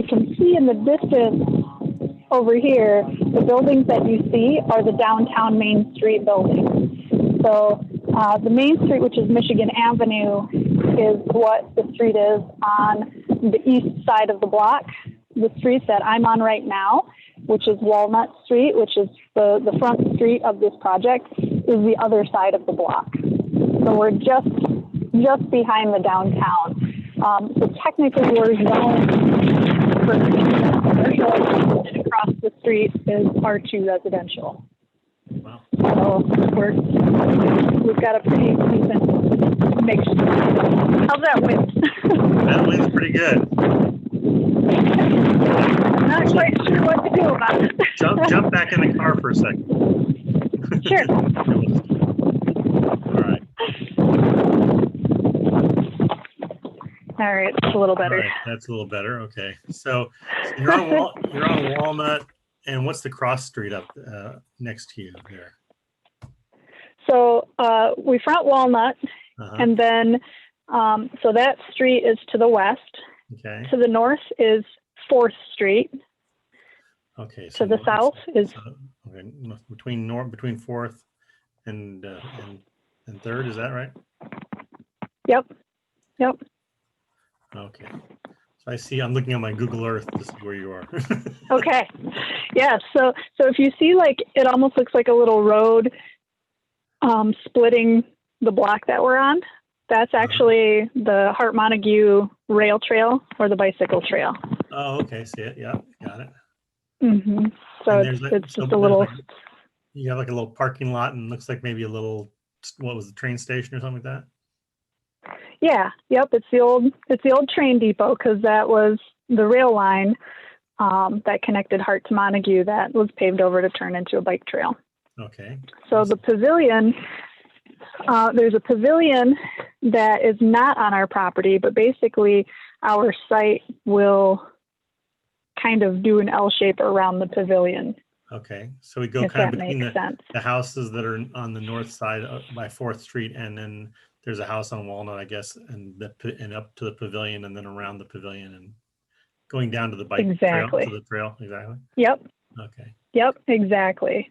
You can see in the distance over here, the buildings that you see are the downtown Main Street buildings. So the Main Street, which is Michigan Avenue, is what the street is on the east side of the block. The street that I'm on right now, which is Walnut Street, which is the front street of this project, is the other side of the block. So we're just behind the downtown. So technically we're zoned for commercial, and across the street is R2 residential. Wow. So we've got a pretty decent mix. How's that wind? That wind's pretty good. I'm not quite sure what to do about it. Jump back in the car for a second. Sure. All right. All right, it's a little better. All right, that's a little better. Okay, so you're on Walnut, and what's the cross street up next to you there? So we front Walnut, and then so that street is to the west. Okay. To the north is 4th Street. Okay. So to the south is okay, between 4th and 3rd. Is that right? Yep. Okay. So I see. I'm looking at my Google Earth to see where you are. Okay. Yeah. So if you see, like, it almost looks like a little road splitting the block that we're on. That's actually the Hart Montague rail trail or the bicycle trail. Oh, okay. See it. Yeah, got it. Mm-hmm. So it's just a little. You have like a little parking lot, and looks like maybe a little, what was the train station or something like that? Yeah. Yep. It's the old train depot, because that was the rail line that connected Hart to Montague that was paved over to turn into a bike trail. Okay. So the pavilion. There's a pavilion that is not on our property, but basically our site will kind of do an L shape around the pavilion. Okay, so we go kind of between the houses that are on the north side by 4th Street, and then there's a house on Walnut, I guess, and up to the pavilion, and then around the pavilion, and going down to the bike trail, to the trail. Exactly. Yep. Okay. Yep. Exactly.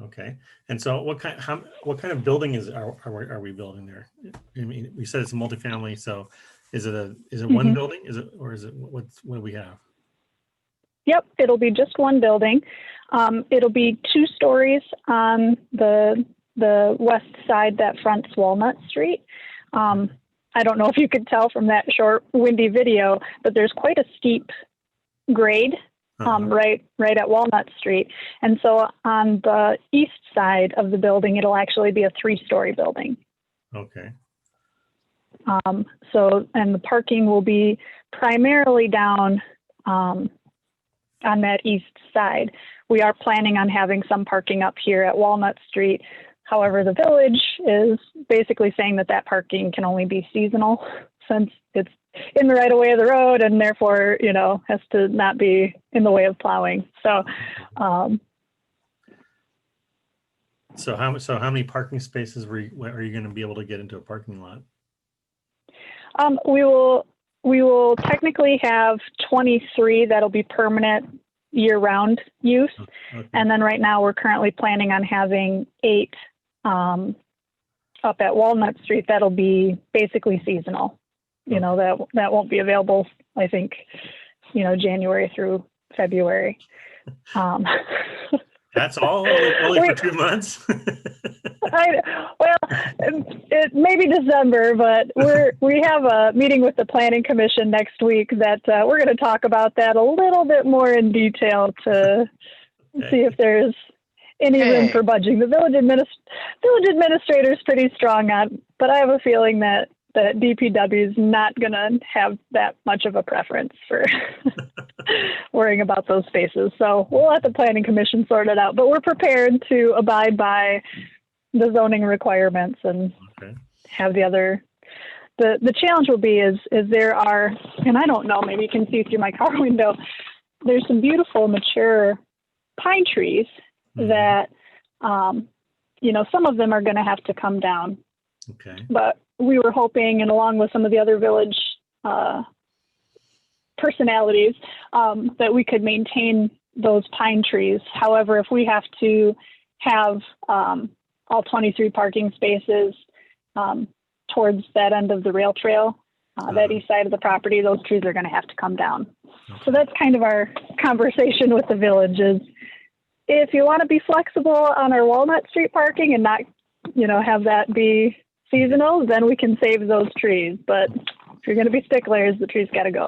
Okay, and so what kind of building are we building there? I mean, we said it's a multifamily, so is it one building? Is it what do we have? Yep, it'll be just one building. It'll be 2 stories on the west side that fronts Walnut Street. I don't know if you could tell from that short, windy video, but there's quite a steep grade. Right at Walnut Street. And so on the east side of the building, it'll actually be a 3-story building. Okay. And the parking will be primarily down on that east side. We are planning on having some parking up here at Walnut Street. However, the village is basically saying that parking can only be seasonal, since it's in the right of way of the road, and therefore, has to not be in the way of plowing. So, so how many parking spaces are you going to be able to get into a parking lot? We will technically have 23 that'll be permanent year-round use, and then right now we're currently planning on having 8 up at Walnut Street that'll be basically seasonal. That won't be available, I think, January through February. That's all only for 2 months. It may be December, but we have a meeting with the Planning Commission next week that we're going to talk about that a little bit more in detail to see if there's any room for budging. The village administrator is pretty strong on, but I have a feeling that DPW is not going to have that much of a preference for worrying about those spaces. So we'll let the Planning Commission sort it out, but we're prepared to abide by the zoning requirements and have the other. The challenge will be is there are, and I don't know, maybe you can see through my car window, there's some beautiful mature pine trees that, some of them are going to have to come down. Okay. But we were hoping, and along with some of the other village personalities, that we could maintain those pine trees. However, if we have to have all 23 parking spaces towards that end of the rail trail, that east side of the property, those trees are going to have to come down. Okay. So that's kind of our conversation with the village is, if you want to be flexible on our Walnut Street parking and not, have that be seasonal, then we can save those trees. But if you're going to be sticklers, the trees got to go.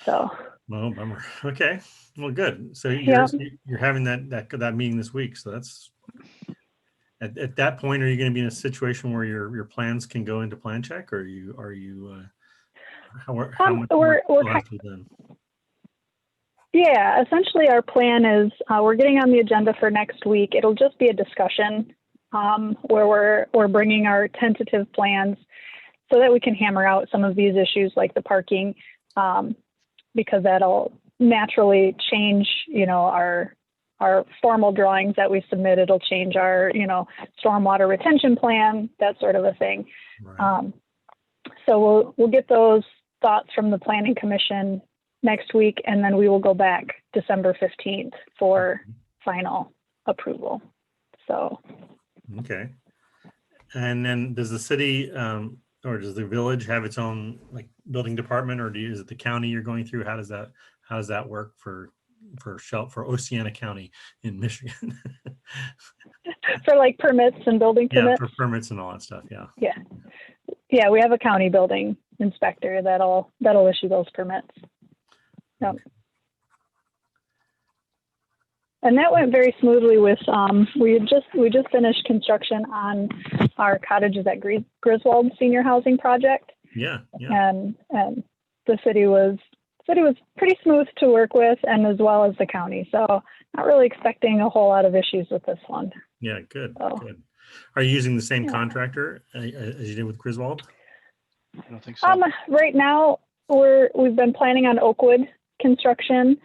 So. Well, bummer. Okay. Well, good. So Yep. you're having that meeting this week. So that's at that point, are you going to be in a situation where your plans can go into plan check, or are you how much we're have to be done? Yeah, essentially our plan is we're getting on the agenda for next week. It'll just be a discussion where we're bringing our tentative plans so that we can hammer out some of these issues like the parking, because that'll naturally change, our formal drawings that we submit. It'll change our, stormwater retention plan, that sort of a thing. Right. So we'll get those thoughts from the Planning Commission next week, and then we will go back December 15th for final approval. So. Okay. And then does the city or does the village have its own building department, or is it the county you're going through? How does that work for Oceana County in Michigan? For permits and building permits? Yeah, for permits and all that stuff. Yeah. Yeah. Yeah, we have a county building inspector that'll issue those permits. Yep. Okay. And that went very smoothly with, we just finished construction on our cottages at Griswold Senior Housing Project. Yeah. And the city was pretty smooth to work with, and as well as the county. So not really expecting a whole lot of issues with this one. Yeah, good. Good. Are you using the same contractor as you did with Griswold? I don't think so. Right now we've been planning on Oakwood construction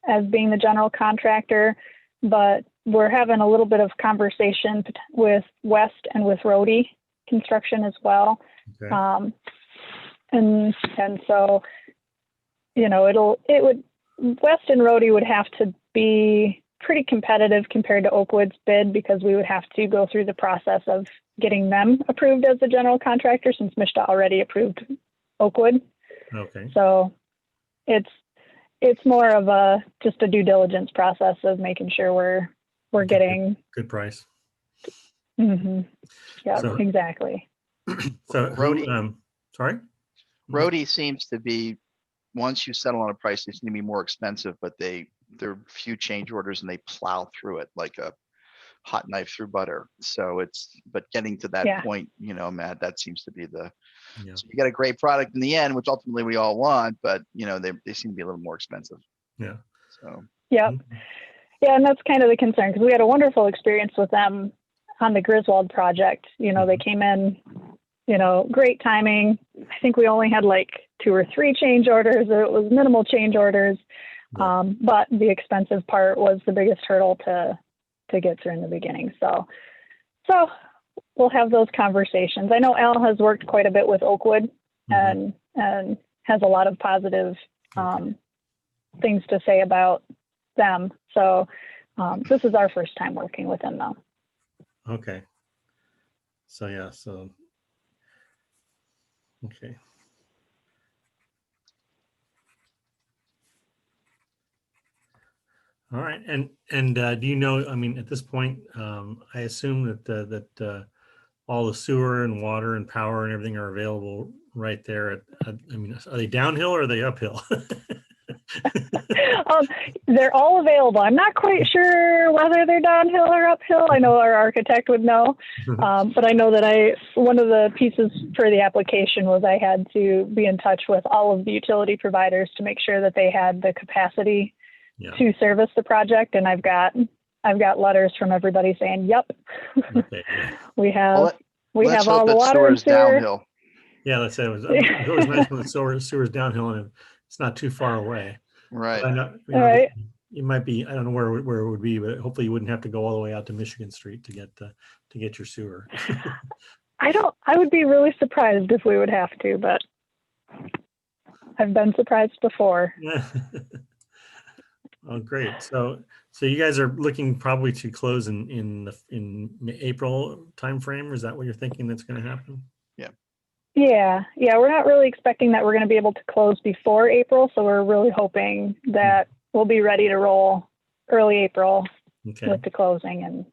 as being the general contractor, but we're having a little bit of conversation with West and with Rhodey construction as well. Okay. And so, West and Rhodey would have to be pretty competitive compared to Oakwood's bid, because we would have to go through the process of getting them approved as the general contractor, since MISHDA already approved Oakwood. Okay. So it's more of just a due diligence process of making sure we're getting good price. Mm-hmm. Yeah, So, exactly. So Rhodey, sorry? Rhodey seems to be, once you settle on a price, they seem to be more expensive, but there are few change orders and they plow through it like a hot knife through butter. So but getting to that point, Matt, that seems to be so you got a great product in the end, which ultimately we all want, but they seem to be a little more expensive. Yeah. So. Yeah. Yeah. And that's kind of the concern, because we had a wonderful experience with them on the Griswold project. They came in, great timing. I think we only had 2 or 3 change orders, or it was minimal change orders. But the expensive part was the biggest hurdle to get through in the beginning. So we'll have those conversations. I know Al has worked quite a bit with Oakwood and has a lot of positive things to say about them. So this is our first time working with them, though. Okay. So okay. All right. And do you know, at this point, I assume that all the sewer and water and power and everything are available right there. Are they downhill or are they uphill? They're all available. I'm not quite sure whether they're downhill or uphill. I know our architect would know, but I know that one of the pieces for the application was I had to be in touch with all of the utility providers to make sure that they had the capacity to service the project. And I've got letters from everybody saying, "Yep, okay, we have let's all hope the water and sewer." Downhill. Yeah, let's say it was nice when the sewer's downhill and it's not too far away. Right. But I know, right. It might be, I don't know where it would be, but hopefully you wouldn't have to go all the way out to Michigan Street to get your sewer. I would be really surprised if we would have to, but I've been surprised before. Yeah. Oh, great. So you guys are looking probably to close in April timeframe. Is that what you're thinking that's going to happen? Yeah. We're not really expecting that we're going to be able to close before April. So we're really hoping that we'll be ready to roll early April with the closing and.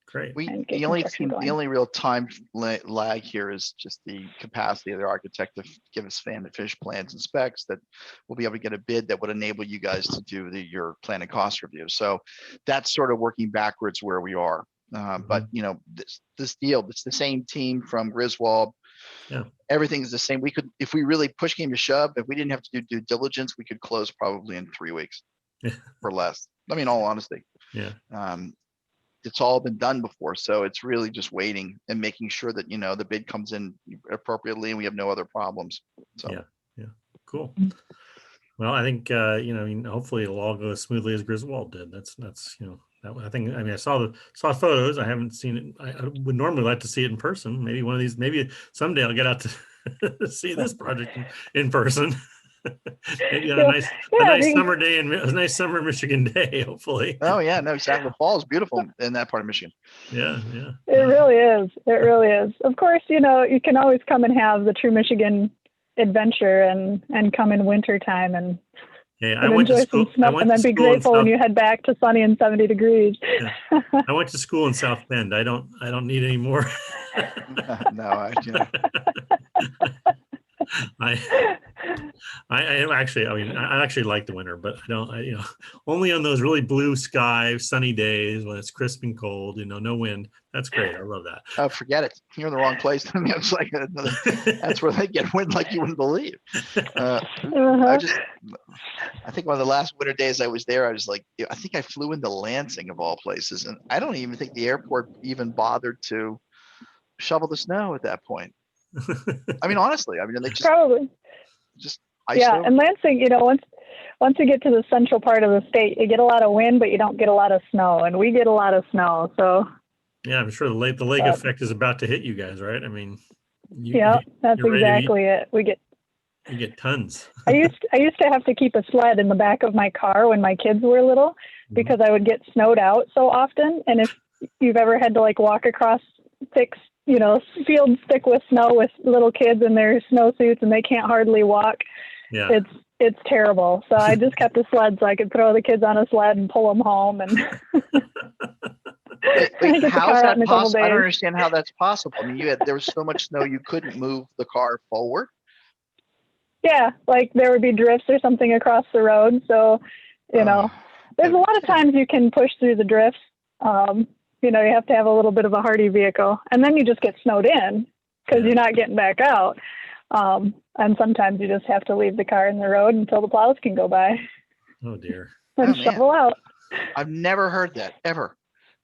Great. The only real time lag here is just the capacity of the architect to give us fan and fish plans and specs that we'll be able to get a bid that would enable you guys to do your plan and cost review. So that's sort of working backwards where we are. But this deal, it's the same team from Griswold. Yeah. Everything's the same. We could, if we really push came to shove, if we didn't have to do due diligence, we could close probably in 3 weeks or less. I mean, all honesty. Yeah. It's all been done before. So it's really just waiting and making sure that, the bid comes in appropriately and we have no other problems. So, yeah. Cool. Well, I think, hopefully it'll all go as smoothly as Griswold did. That's, I think, I saw photos. I haven't seen it. I would normally like to see it in person. Maybe someday I'll get out to see this project in person. Maybe on a nice summer day and a nice summer Michigan day, hopefully. Oh yeah, no, exactly. The fall is beautiful in that part of Michigan. Yeah. It really is. It really is. Of course, you can always come and have the true Michigan adventure and come in winter time and enjoy some snow and then be grateful when you head back to sunny and 70 degrees. Yeah. I went to school in South Bend. I don't need any more. No, I actually like the winter, but only on those really blue sky, sunny days when it's crisp and cold, no wind. That's great. I love that. Oh, forget it. You're in the wrong place. I mean, it's like that's where they get wind like you wouldn't believe. I think one of the last winter days I was there, I was like, I think I flew into Lansing of all places, and I don't even think the airport even bothered to shovel the snow at that point. I mean, honestly, they just over. And Lansing, once you get to the central part of the state, you get a lot of wind, but you don't get a lot of snow, and we get a lot of snow. So yeah, I'm sure the lake effect is about to hit you guys, right? I mean, that's exactly it. You get tons. I used to have to keep a sled in the back of my car when my kids were little because I would get snowed out so often, and if you've ever had to walk across thick fields thick with snow with little kids in their snowsuits and they can't hardly walk. Yeah. It's terrible. So I just kept a sled so I could throw the kids on a sled and pull them home. And wait, how is that possible? I don't understand how that's possible. I mean, there was so much snow you couldn't move the car forward. Yeah, there would be drifts or something across the road. So, there's a lot of times you can push through the drifts. You have to have a little bit of a hardy vehicle, and then you just get snowed in because you're not getting back out. And sometimes you just have to leave the car in the road until the plows can go by. Oh dear. And shovel out. I've never heard that ever.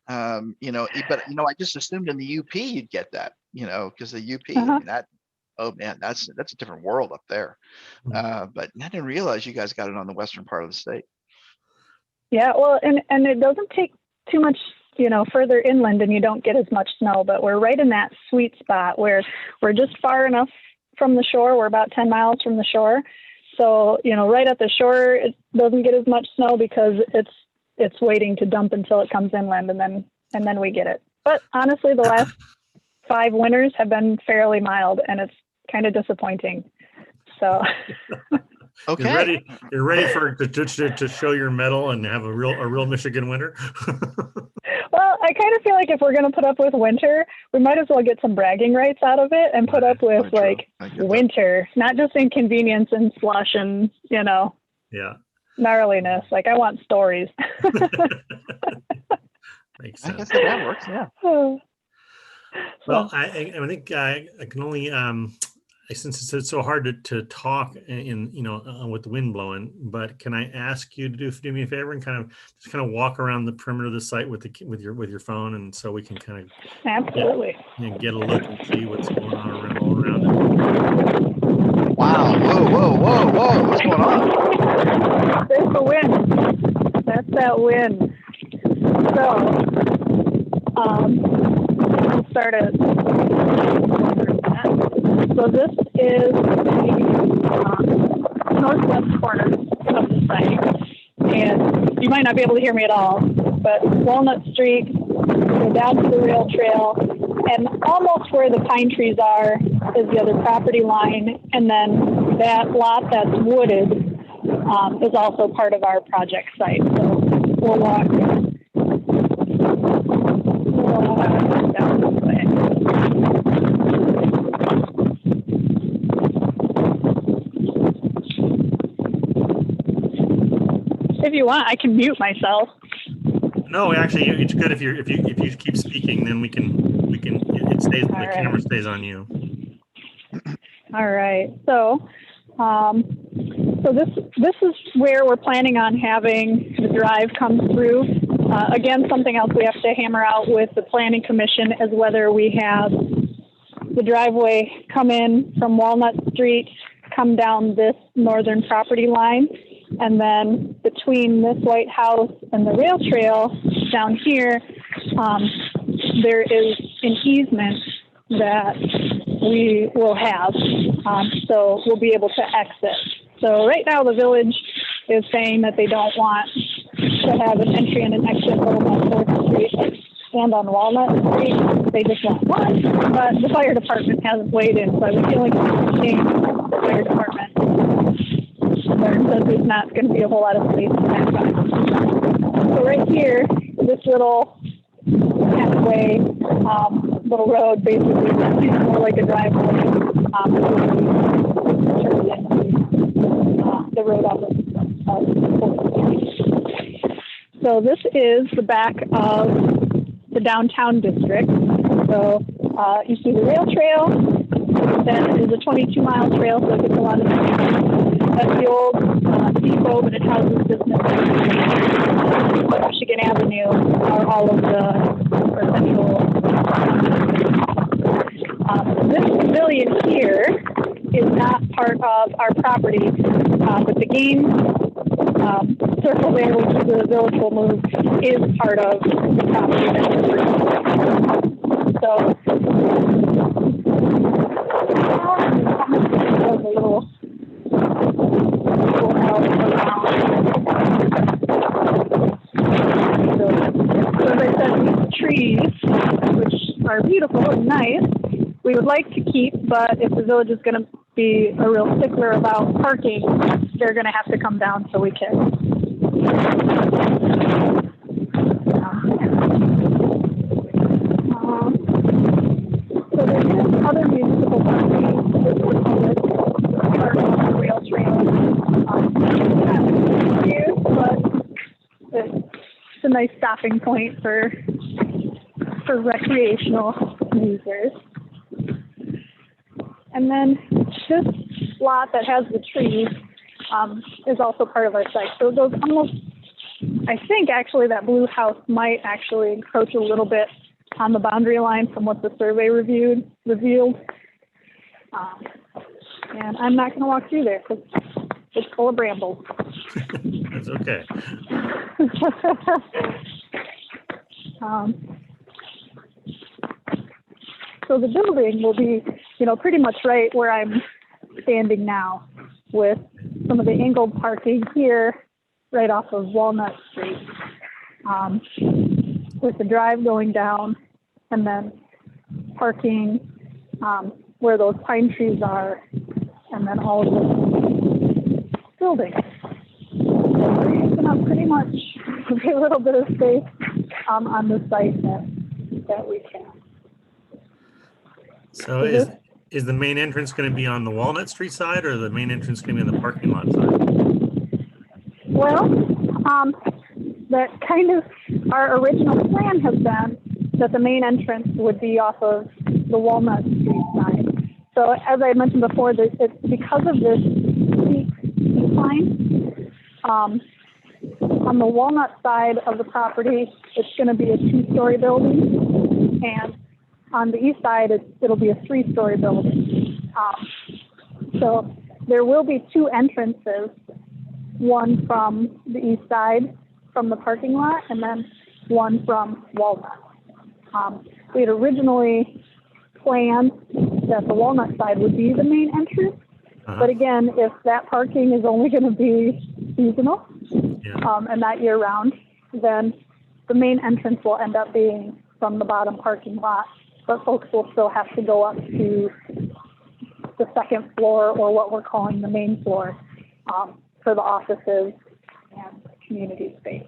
But I just assumed in the UP you'd get that, because the UP, that's a different world up there. But I didn't realize you guys got it on the western part of the state. Yeah, well, and it doesn't take too much further inland and you don't get as much snow, but we're right in that sweet spot where we're just far enough from the shore. We're about 10 miles from the shore. So, right at the shore, it doesn't get as much snow because it's waiting to dump until it comes inland and then we get it. But honestly, the last 5 winters have been fairly mild and it's kind of disappointing. So okay. You're ready to show your mettle and have a real Michigan winter. Well, I kind of feel like if we're going to put up with winter, we might as well get some bragging rights out of it and put up with winter, not just inconvenience and slush and, gnarliness. I want stories. Makes sense. I guess that works. Yeah. Well, I think I can only, since it's so hard to talk with the wind blowing, but can I ask you to do me a favor and kind of walk around the perimeter of the site with your phone, and so we can kind of absolutely get a look and see what's going on all around it. Wow! Whoa! What's going on? There's the wind. That's that wind. So, we'll start at. So this is the northwest corner of the site. And you might not be able to hear me at all, but Walnut Street, go down to the rail trail, and almost where the pine trees are is the other property line. And then that lot that's wooded is also part of our project site. So we'll walk down this way. If you want, I can mute myself. No, actually, it's good if you keep speaking, then we can it stays the camera stays on you. All right. So this is where we're planning on having the drive come through. Again, something else we have to hammer out with the Planning Commission is whether we have the driveway come in from Walnut Street, come down this northern property line, and then between this White House and the rail trail down here, there is an easement that we will have. So we'll be able to exit. So right now the village is saying that they don't want to have an entry and an exit both on 4th Street and on Walnut Street. They just want one, but the fire department hasn't weighed in, so I was feeling the fire department. There's not going to be a whole lot of space in that side. So right here, this little pathway, little road, basically, it's more like a driveway. The road off of So this is the back of the downtown district. So you see the rail trail. That is a 22-mile trail, so it gets a lot of that's the old depot, but it houses businesses. Michigan Avenue are all of the central. This pavilion here is not part of our property, but the game circle there, which the village will move, is part of the property that we're doing. So, there's a little so as I said, these trees, which are beautiful and nice, we would like to keep, but if the village is going to be a real stickler about parking, they're going to have to come down so we can. So there's other municipal parking. This would call it rail trail. But it's a nice stopping point for recreational users. And then this lot that has the trees is also part of our site. So it goes almost, I think actually that blue house might actually encroach a little bit on the boundary line from what the survey revealed. And I'm not going to walk through there because it's full of brambles. That's okay. So the building will be, pretty much right where I'm standing now, with some of the angled parking here right off of Walnut Street, with the drive going down, and then parking where those pine trees are, and then all of the buildings. So we're using up pretty much every little bit of space on the site that we can. So is the main entrance going to be on the Walnut Street side, or the main entrance going to be on the parking lot side? Well, that kind of our original plan has been that the main entrance would be off of the Walnut Street side. So as I mentioned before, it's because of this steep incline. On the Walnut side of the property, it's going to be a 2-story building, and on the east side, it'll be a 3-story building. So there will be 2 entrances, one from the east side from the parking lot, and then one from Walnut. We had originally planned that the Walnut side would be the main entrance, But again, if that parking is only going to be seasonal and not year round, then the main entrance will end up being from the bottom parking lot, but folks will still have to go up to the second floor, or what we're calling the main floor, for the offices and community space.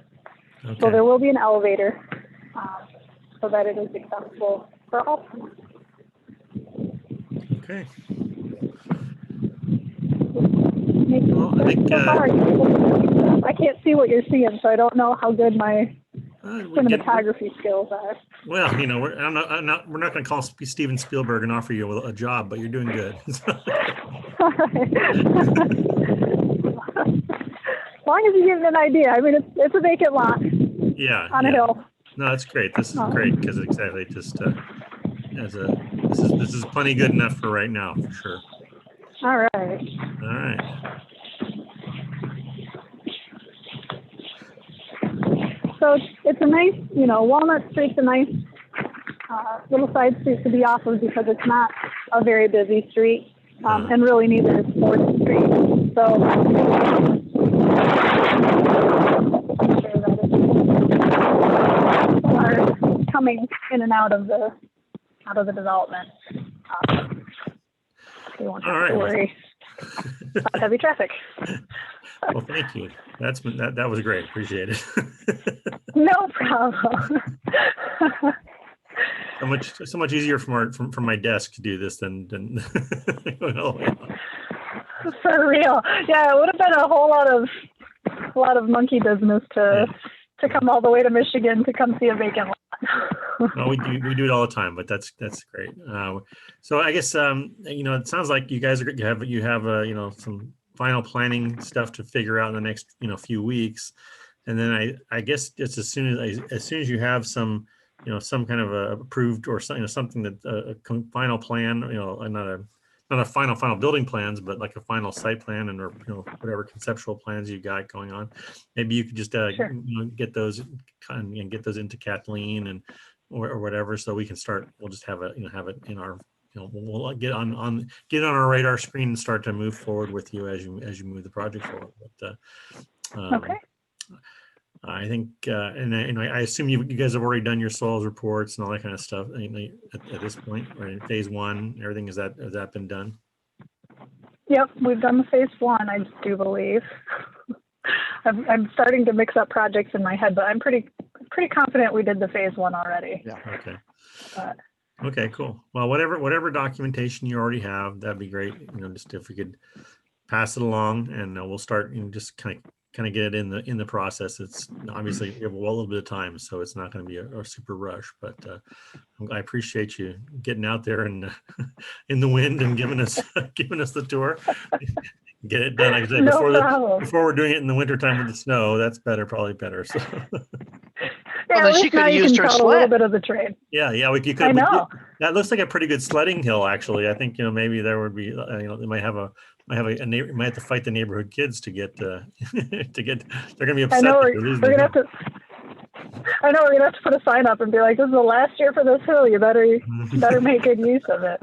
Okay. So there will be an elevator so that it is accessible for all. Okay. Well, I can't see what you're seeing, so I don't know how good my cinematography skills are. Well, you know, we're not going to call Steven Spielberg and offer you a job, but you're doing good. All right. As long as you give me an idea. I mean, it's a vacant lot. Yeah. On a hill. No, that's great. This is great because exactly just this is plenty good enough for right now, for sure. All right. All right. So it's a nice, Walnut Street's a nice little side street to be off of because it's not a very busy street, and really neither is 4th Street. So are coming in and out of the development. You won't have to worry about heavy traffic. Well, thank you. That was great. Appreciate it. No problem. So much easier from my desk to do this than For real. Yeah, it would have been a whole lot of monkey business to come all the way to Michigan to come see a vacant lot. Well, we do it all the time, but that's great. So I guess it sounds like you guys you have some final planning stuff to figure out in the next few weeks, and then I guess just as soon as you have some some kind of a approved or something that a final plan, not a final building plans, but like a final site plan or whatever conceptual plans you got going on. Maybe you could just get those and get those into Kathleen and or whatever, so we can start. We'll just have it in our we'll get on our radar screen and start to move forward with you as you move the project forward. But okay. I think, and I assume you guys have already done your soils reports and all that kind of stuff at this point, right? Phase 1, everything has that been done? Yep, we've done the phase 1, I do believe. I'm starting to mix up projects in my head, but I'm pretty confident we did the phase 1 already. Yeah. Okay. Okay, cool. Well, whatever documentation you already have, that'd be great. Just if we could pass it along, and we'll start just kind of get it in the process. It's obviously we have a little bit of time, so it's not going to be a super rush. But I appreciate you getting out there and in the wind and giving us the tour. Get it done. Like I said, before we're doing it in the wintertime with the snow, that's probably better. So. Yeah, well, she could use her sled. A little bit of the terrain. Yeah, you could. I know. That looks like a pretty good sledding hill, actually. I think maybe there would be they might have a neighbor, might have to fight the neighborhood kids to get they're gonna be upset. I know we're gonna have to. I know we're gonna have to put a sign up and be like, "This is the last year for this hill. You better make good use of it."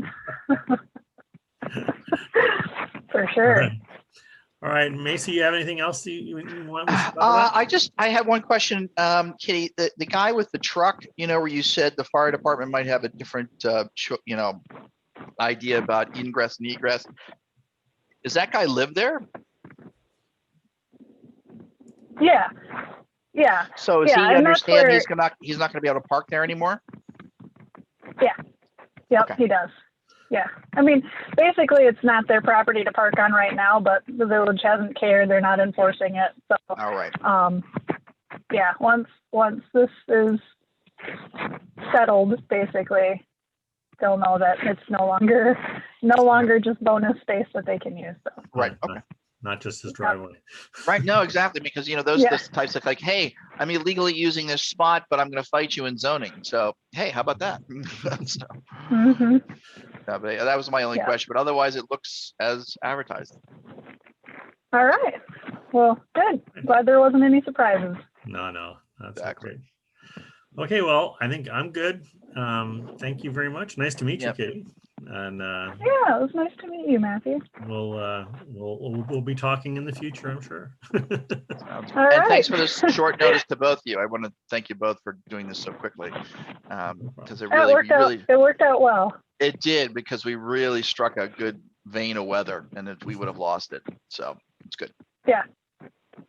For sure. All right, Macy, you have anything else you want to talk about? I have one question, Kitty. The guy with the truck, where you said the fire department might have a different, idea about ingress and egress. Does that guy live there? Yeah. So does he understand he's not going to be able to park there anymore? Yeah. Yep, okay. He does. Yeah. I mean, basically it's not their property to park on right now, but the village hasn't cared. They're not enforcing it. So, all right. Yeah, once this is settled, basically, they'll know that it's no longer just bonus space that they can use. So. Right. Okay. Not just his driveway. Right. No, exactly. Because, those types of like, hey, I'm illegally using this spot, but I'm going to fight you in zoning. So, hey, how about that? So, but that was my only question. But otherwise, it looks as advertised. All right. Well, good. Glad there wasn't any surprises. No. That's exactly great. Okay. Well, I think I'm good. Thank you very much. Nice to meet Yep. you, Katie. And Yeah, it was nice to meet you, Matthew. we'll be talking in the future, I'm sure. All And right. thanks for this short notice to both of you. I want to thank you both for doing this so quickly. Because it worked out well. It did, because we really struck a good vein of weather, and we would have lost it. So it's good. Yeah.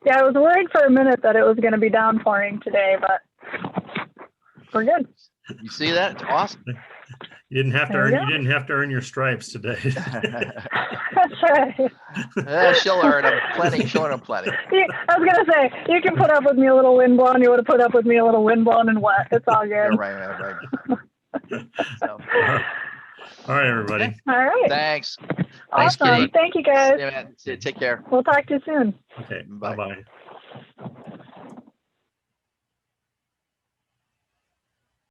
Yeah, I was worried for a minute that it was going to be downpouring today, but we're good. You see that? It's awesome. You didn't have to earn your stripes today. That's right. She'll earn them plenty. Showing them plenty. I was gonna say, you can put up with me a little wind blown. You would have put up with me a little wind blown and wet. It's all good. You're right. So. All right, everybody. All right. Thanks. Awesome. Thanks, Kitty. Thank you, guys. Take care. We'll talk to you soon. Okay. Bye. Bye-bye.